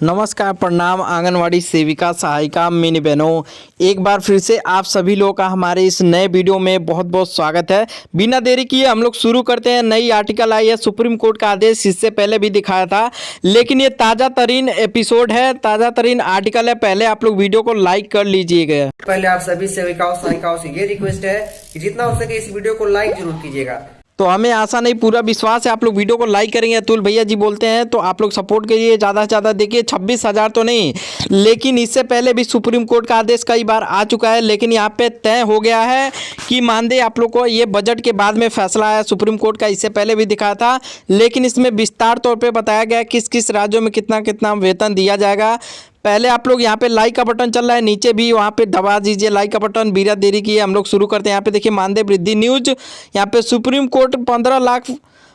नमस्कार, प्रणाम आंगनवाड़ी सेविका सहायिका मिनी बहनों, एक बार फिर से आप सभी लोगों का हमारे इस नए वीडियो में बहुत बहुत स्वागत है। बिना देरी किए हम लोग शुरू करते हैं। नई आर्टिकल आई है, सुप्रीम कोर्ट का आदेश इससे पहले भी दिखाया था, लेकिन ये ताज़ा तरीन एपिसोड है, ताज़ा तरीन आर्टिकल है। पहले आप लोग वीडियो को लाइक कर लीजिएगा। पहले आप सभी सेविकाओं सहायिकाओं से ये रिक्वेस्ट है कि जितना हो सके इस वीडियो को लाइक जरूर कीजिएगा। तो हमें आशा नहीं पूरा विश्वास है आप लोग वीडियो को लाइक करेंगे। अतुल भैया जी बोलते हैं तो आप लोग सपोर्ट करिए ज़्यादा से ज़्यादा। देखिए 26,000 तो नहीं, लेकिन इससे पहले भी सुप्रीम कोर्ट का आदेश कई बार आ चुका है, लेकिन यहाँ पे तय हो गया है कि मानदेय आप लोग को ये बजट के बाद में फैसला आया सुप्रीम कोर्ट का। इससे पहले भी दिखाया था, लेकिन इसमें विस्तार तौर पर बताया गया किस किस राज्यों में कितना कितना वेतन दिया जाएगा। पहले आप लोग यहाँ पे लाइक का बटन चल रहा है, नीचे भी वहाँ पे दबा दीजिए लाइक का बटन। बिना देरी किए हम लोग शुरू करते हैं। यहाँ पे देखिए मानदेय वृद्धि न्यूज। यहाँ पे सुप्रीम कोर्ट 15 लाख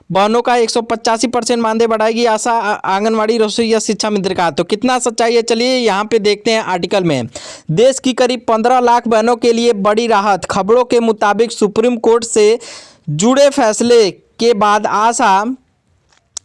बहनों का 185% मानदेय बढ़ाएगी, आशा आंगनवाड़ी रसोईया शिक्षा मित्र का। तो कितना सच्चाई है, चलिए यहाँ पे देखते हैं आर्टिकल में। देश की करीब 15 लाख बहनों के लिए बड़ी राहत। खबरों के मुताबिक सुप्रीम कोर्ट से जुड़े फैसले के बाद आशा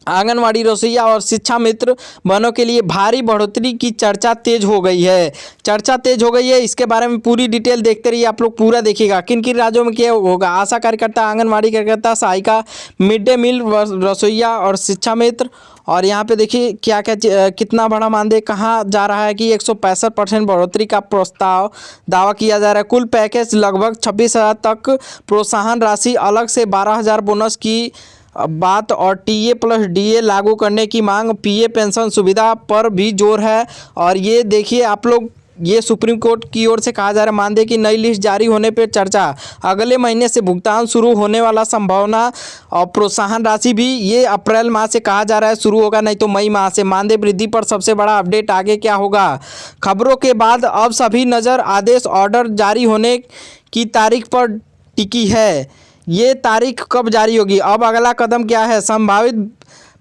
आंगनवाड़ी रसोईया और शिक्षा मित्र बहनों के लिए भारी बढ़ोतरी की चर्चा तेज हो गई है। चर्चा तेज हो गई है, इसके बारे में पूरी डिटेल देखते रहिए। आप लोग पूरा देखिएगा किन किन राज्यों में क्या होगा। आशा कार्यकर्ता, आंगनवाड़ी कार्यकर्ता, सहायिका, मिड डे मील रसोईया और शिक्षा मित्र। और यहाँ पे देखिए क्या क्या कितना बड़ा मानदेय कहाँ जा रहा है कि 165% बढ़ोतरी का प्रस्ताव दावा किया जा रहा है। कुल पैकेज लगभग 26,000 तक, प्रोत्साहन राशि अलग से 12,000 बोनस की बात और टीए प्लस डीए लागू करने की मांग। पीए पेंशन सुविधा पर भी जोर है। और ये देखिए आप लोग, ये सुप्रीम कोर्ट की ओर से कहा जा रहा है मानदेय की नई लिस्ट जारी होने पर चर्चा। अगले महीने से भुगतान शुरू होने वाला संभावना। और प्रोत्साहन राशि भी ये अप्रैल माह से कहा जा रहा है शुरू होगा, नहीं तो मई माह से। मानदेय वृद्धि पर सबसे बड़ा अपडेट आगे क्या होगा। खबरों के बाद अब सभी नज़र आदेश ऑर्डर जारी होने की तारीख पर टिकी है। ये तारीख कब जारी होगी, अब अगला कदम क्या है। संभावित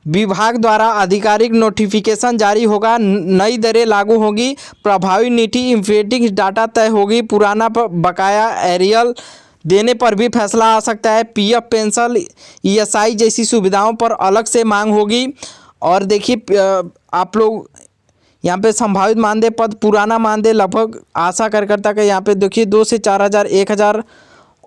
विभाग द्वारा आधिकारिक नोटिफिकेशन जारी होगा, नई दरें लागू होगी, प्रभावी नीति इन्फेटिंग डाटा तय होगी, पुराना बकाया एरियल देने पर भी फैसला आ सकता है। पीएफ पेंशन ईएसआई जैसी सुविधाओं पर अलग से मांग होगी। और देखिए आप लोग यहाँ पे संभावित मानदेय पद, पुराना मानदेय लगभग आशा कार्यकर्ता का यहाँ पे देखिए 2 से 4,000, 1,000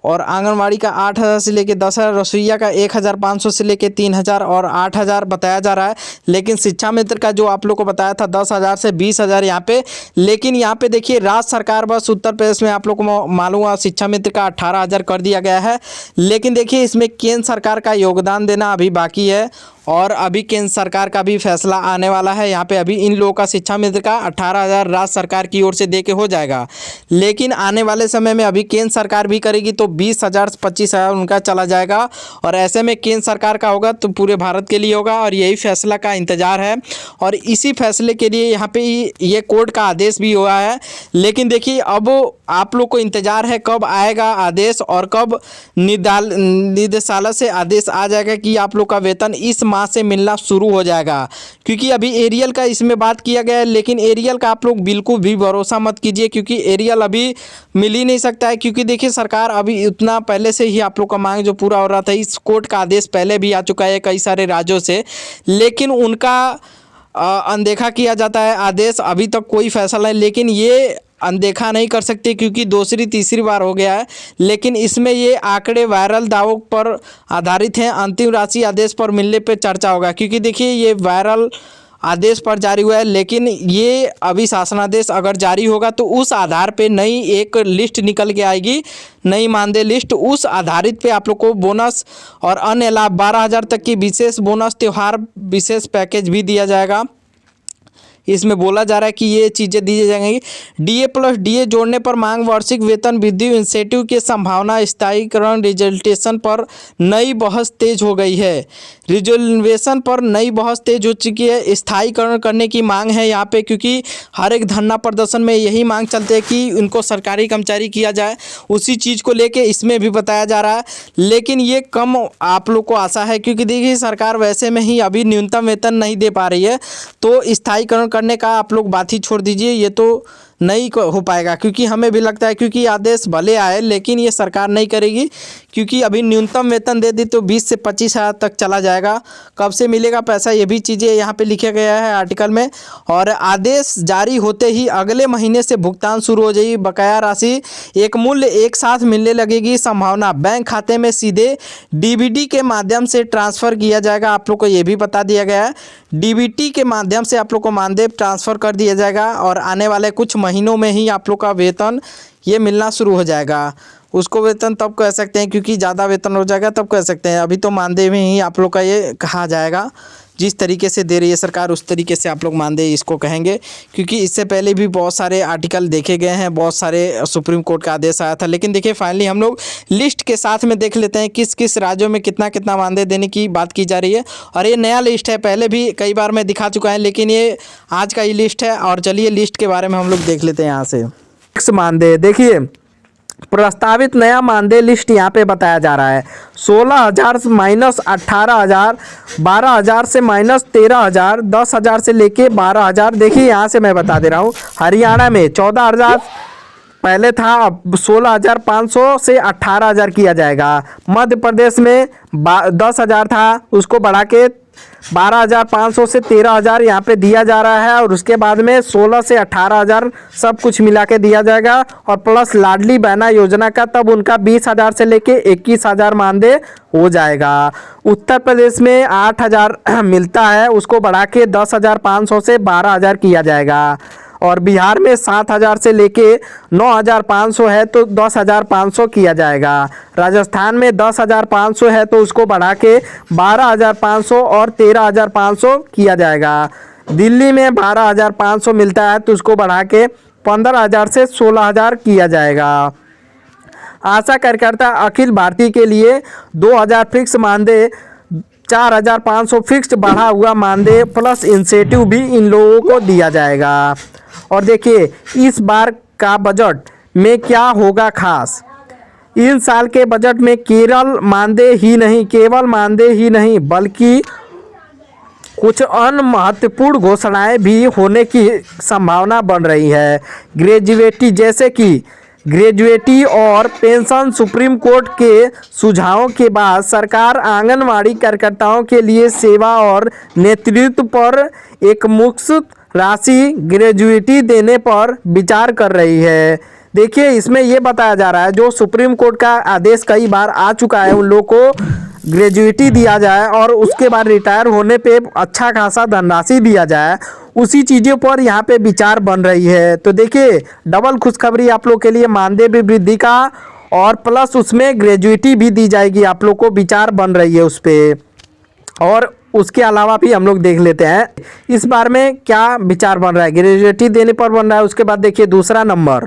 और आंगनवाड़ी का 8,000 से लेके 10,000, रसोईया का 1,500 से लेके 3,000 और 8,000 बताया जा रहा है। लेकिन शिक्षा मित्र का जो आप लोग को बताया था 10,000 से 20,000 यहाँ पे। लेकिन यहाँ पे देखिए राज्य सरकार बस उत्तर प्रदेश में आप लोग को मालूम हुआ शिक्षा मित्र का 18,000 कर दिया गया है। लेकिन देखिए इसमें केंद्र सरकार का योगदान देना अभी बाकी है और अभी केंद्र सरकार का भी फैसला आने वाला है। यहाँ पे अभी इन लोगों का शिक्षा मित्र का 18,000 राज्य सरकार की ओर से दे के हो जाएगा, लेकिन आने वाले समय में अभी केंद्र सरकार भी करेगी तो 20,000 से 25,000 उनका चला जाएगा। और ऐसे में केंद्र सरकार का होगा तो पूरे भारत के लिए होगा और यही फैसला का इंतज़ार है। और इसी फैसले के लिए यहाँ पे ये कोर्ट का आदेश भी हुआ है। लेकिन देखिए अब आप लोग को इंतज़ार है कब आएगा आदेश और कब निदेशालय से आदेश आ जाएगा कि आप लोग का वेतन इस माह से मिलना शुरू हो जाएगा। क्योंकि अभी एरियल का इसमें बात किया गया है, लेकिन एरियल का आप लोग बिल्कुल भी भरोसा मत कीजिए, क्योंकि एरियल अभी मिल ही नहीं सकता है। क्योंकि देखिए सरकार अभी उतना पहले से ही आप लोग का मांग जो पूरा हो रहा था, इस कोर्ट का आदेश पहले भी आ चुका है कई सारे राज्यों से, लेकिन उनका अनदेखा किया जाता है आदेश। अभी तक कोई फैसला नहीं, लेकिन ये अनदेखा नहीं कर सकते क्योंकि दूसरी तीसरी बार हो गया है। लेकिन इसमें ये आंकड़े वायरल दावों पर आधारित हैं। अंतिम राशि आदेश पर मिलने पर चर्चा होगा, क्योंकि देखिए ये वायरल आदेश पर जारी हुआ है, लेकिन ये अभी शासनादेश अगर जारी होगा तो उस आधार पे नई एक लिस्ट निकल के आएगी, नई मानदेय लिस्ट। उस आधारित पे आप लोग को बोनस और अन्य लाभ 12,000 तक की विशेष बोनस, त्यौहार विशेष पैकेज भी दिया जाएगा। इसमें बोला जा रहा है कि ये चीज़ें दी जाएंगी। डीए प्लस डीए जोड़ने पर मांग, वार्षिक वेतन वृद्धि, इंसेंटिव की संभावना, स्थायीकरण, रिजल्टेशन पर नई बहस तेज हो गई है। रिजर्वेशन पर नई बहस तेज हो चुकी है। स्थायीकरण करने की मांग है यहाँ पे, क्योंकि हर एक धरना प्रदर्शन में यही मांग चलते हैं कि उनको सरकारी कर्मचारी किया जाए। उसी चीज़ को लेके इसमें भी बताया जा रहा है, लेकिन ये कम आप लोग को आशा है, क्योंकि देखिए सरकार वैसे में ही अभी न्यूनतम वेतन नहीं दे पा रही है। तो स्थायीकरण करने का आप लोग बात ही छोड़ दीजिए, ये तो नहीं हो पाएगा, क्योंकि हमें भी लगता है क्योंकि आदेश भले आए लेकिन ये सरकार नहीं करेगी, क्योंकि अभी न्यूनतम वेतन दे दी तो 20 से 25 हज़ार तक चला जाएगा। कब से मिलेगा पैसा, ये भी चीज़ें यहाँ पे लिखा गया है आर्टिकल में। और आदेश जारी होते ही अगले महीने से भुगतान शुरू हो जाएगी। बकाया राशि एक मूल्य एक साथ मिलने लगेगी। संभावना बैंक खाते में सीधे डीबीटी के माध्यम से ट्रांसफ़र किया जाएगा। आप लोग को ये भी बता दिया गया है, डीबीटी के माध्यम से आप लोग को मानदेय ट्रांसफ़र कर दिया जाएगा और आने वाले कुछ महीनों में ही आप लोग का वेतन ये मिलना शुरू हो जाएगा। उसको वेतन तब कह सकते हैं क्योंकि ज़्यादा वेतन हो जाएगा तब कह सकते हैं, अभी तो मानदेय में ही आप लोग का ये कहा जाएगा। जिस तरीके से दे रही है सरकार उस तरीके से आप लोग मानदेय इसको कहेंगे, क्योंकि इससे पहले भी बहुत सारे आर्टिकल देखे गए हैं, बहुत सारे सुप्रीम कोर्ट का आदेश आया था। लेकिन देखिए फाइनली हम लोग लिस्ट के साथ में देख लेते हैं किस किस राज्यों में कितना कितना मानदेय देने की बात की जा रही है। और ये नया लिस्ट है, पहले भी कई बार मैं दिखा चुका है लेकिन ये आज का ही लिस्ट है। और चलिए लिस्ट के बारे में हम लोग देख लेते हैं यहाँ से। फिक्स मानदेय देखिए, प्रस्तावित नया मानदेय लिस्ट यहाँ पे बताया जा रहा है। 16,000 से माइनस 18,000, 12,000 से माइनस 13,000, 10,000 से लेके 12,000। देखिए यहाँ से मैं बता दे रहा हूँ, हरियाणा में 14,000 पहले था, अब 16,500 से 18,000 किया जाएगा। मध्य प्रदेश में 10,000 था, उसको बढ़ा के 12,500 से 13,000 यहाँ पे दिया जा रहा है। और उसके बाद में 16 से 18,000 सब कुछ मिला के दिया जाएगा। और प्लस लाडली बहना योजना का तब उनका 20,000 से लेके 21,000 मानदेय हो जाएगा। उत्तर प्रदेश में 8,000 मिलता है, उसको बढ़ा के 10,500 से 12,000 किया जाएगा। और बिहार में 7,000 से लेके 9,500 है तो 10,500 किया जाएगा। राजस्थान में 10,500 है तो उसको बढ़ा के 12,500 और 13,500 किया जाएगा। दिल्ली में 12,500 मिलता है तो उसको बढ़ा के 15,000 से 16,000 किया जाएगा। आशा कार्यकर्ता अखिल भारतीय के लिए 2,000 फिक्स मानदेय, 4,500 फिक्स बढ़ा हुआ मानदेय प्लस इंसेंटिव भी इन लोगों को दिया जाएगा। और देखिए इस बार का बजट में क्या होगा खास, इन साल के बजट में केवल मानदेय ही नहीं बल्कि कुछ अन्य महत्वपूर्ण घोषणाएं भी होने की संभावना बन रही है। ग्रेजुएटी जैसे कि ग्रेजुएटी और पेंशन सुप्रीम कोर्ट के सुझावों के बाद सरकार आंगनवाड़ी कार्यकर्ताओं के लिए सेवा और नेतृत्व पर एक मुश्त राशि ग्रेजुएटी देने पर विचार कर रही है। देखिए इसमें ये बताया जा रहा है जो सुप्रीम कोर्ट का आदेश कई बार आ चुका है, उन लोगों को ग्रेजुएटी दिया जाए और उसके बाद रिटायर होने पे अच्छा खासा धनराशि दिया जाए, उसी चीज़ों पर यहाँ पे विचार बन रही है। तो देखिए डबल खुशखबरी आप लोग के लिए, मानदेय भी वृद्धि का और प्लस उसमें ग्रेजुएटी भी दी जाएगी, आप लोग को विचार बन रही है उस पर। और उसके अलावा भी हम लोग देख लेते हैं इस बार में क्या विचार बन रहा है। ग्रेजुएटी देने पर बन रहा है। उसके बाद देखिए दूसरा नंबर,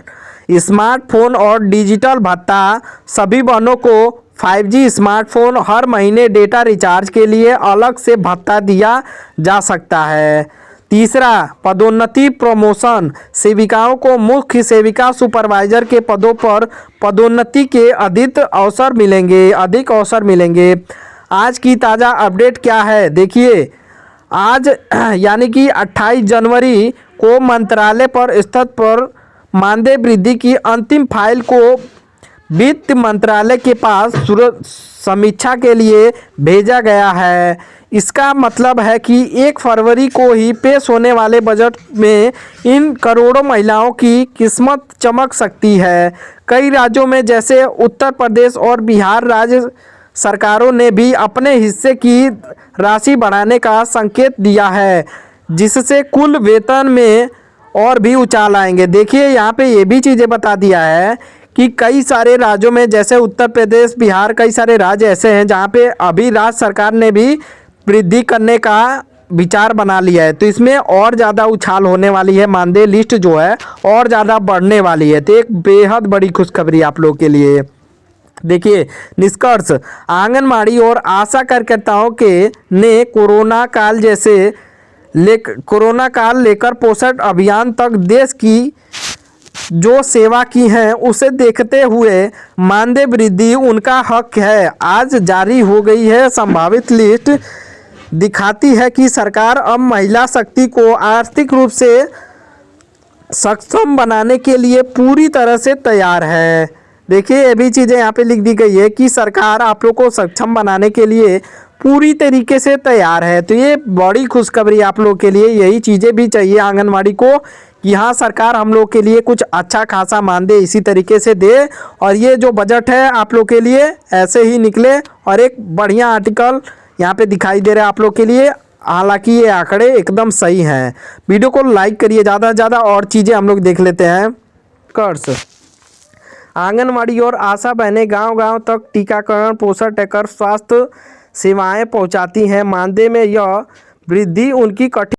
स्मार्टफोन और डिजिटल भत्ता, सभी बहनों को 5G स्मार्टफोन हर महीने डेटा रिचार्ज के लिए अलग से भत्ता दिया जा सकता है। तीसरा, पदोन्नति प्रमोशन, सेविकाओं को मुख्य सेविका सुपरवाइजर के पदों पर पदोन्नति के अधिक अवसर मिलेंगे। आज की ताज़ा अपडेट क्या है देखिए, आज यानी कि 28 जनवरी को मंत्रालय पर स्तर पर मानदेय वृद्धि की अंतिम फाइल को वित्त मंत्रालय के पास समीक्षा के लिए भेजा गया है। इसका मतलब है कि 1 फरवरी को ही पेश होने वाले बजट में इन करोड़ों महिलाओं की किस्मत चमक सकती है। कई राज्यों में जैसे उत्तर प्रदेश और बिहार राज्य सरकारों ने भी अपने हिस्से की राशि बढ़ाने का संकेत दिया है, जिससे कुल वेतन में और भी उछाल आएंगे। देखिए यहाँ पे ये भी चीज़ें बता दिया है कि कई सारे राज्यों में जैसे उत्तर प्रदेश, बिहार, कई सारे राज्य ऐसे हैं जहाँ पे अभी राज्य सरकार ने भी वृद्धि करने का विचार बना लिया है। तो इसमें और ज़्यादा उछाल होने वाली है, मानदेय लिस्ट जो है और ज़्यादा बढ़ने वाली है। तो एक बेहद बड़ी खुशखबरी आप लोग के लिए। देखिए निष्कर्ष, आंगनबाड़ी और आशा कार्यकर्ताओं के ने कोरोना काल लेकर पोषण अभियान तक देश की जो सेवा की है उसे देखते हुए मानदेय वृद्धि उनका हक है। आज जारी हो गई है संभावित लिस्ट। दिखाती है कि सरकार अब महिला शक्ति को आर्थिक रूप से सक्षम बनाने के लिए पूरी तरह से तैयार है। देखिए ये भी चीज़ें यहाँ पे लिख दी गई है कि सरकार आप लोग को सक्षम बनाने के लिए पूरी तरीके से तैयार है। तो ये बड़ी खुशखबरी आप लोग के लिए, यही चीज़ें भी चाहिए आंगनवाड़ी को कि हाँ सरकार हम लोग के लिए कुछ अच्छा खासा मानदेय इसी तरीके से दे। और ये जो बजट है आप लोग के लिए ऐसे ही निकले और एक बढ़िया आर्टिकल यहाँ पे दिखाई दे रहा है आप लोग के लिए। हालांकि ये आंकड़े एकदम सही हैं। वीडियो को लाइक करिए ज़्यादा से ज़्यादा और चीज़ें हम लोग देख लेते हैं। कर्ज आंगनवाड़ी और आशा बहनें गांव-गांव तक टीकाकरण, पोषण टेकर स्वास्थ्य सेवाएं पहुंचाती हैं। मानदेय में यह वृद्धि उनकी कठिन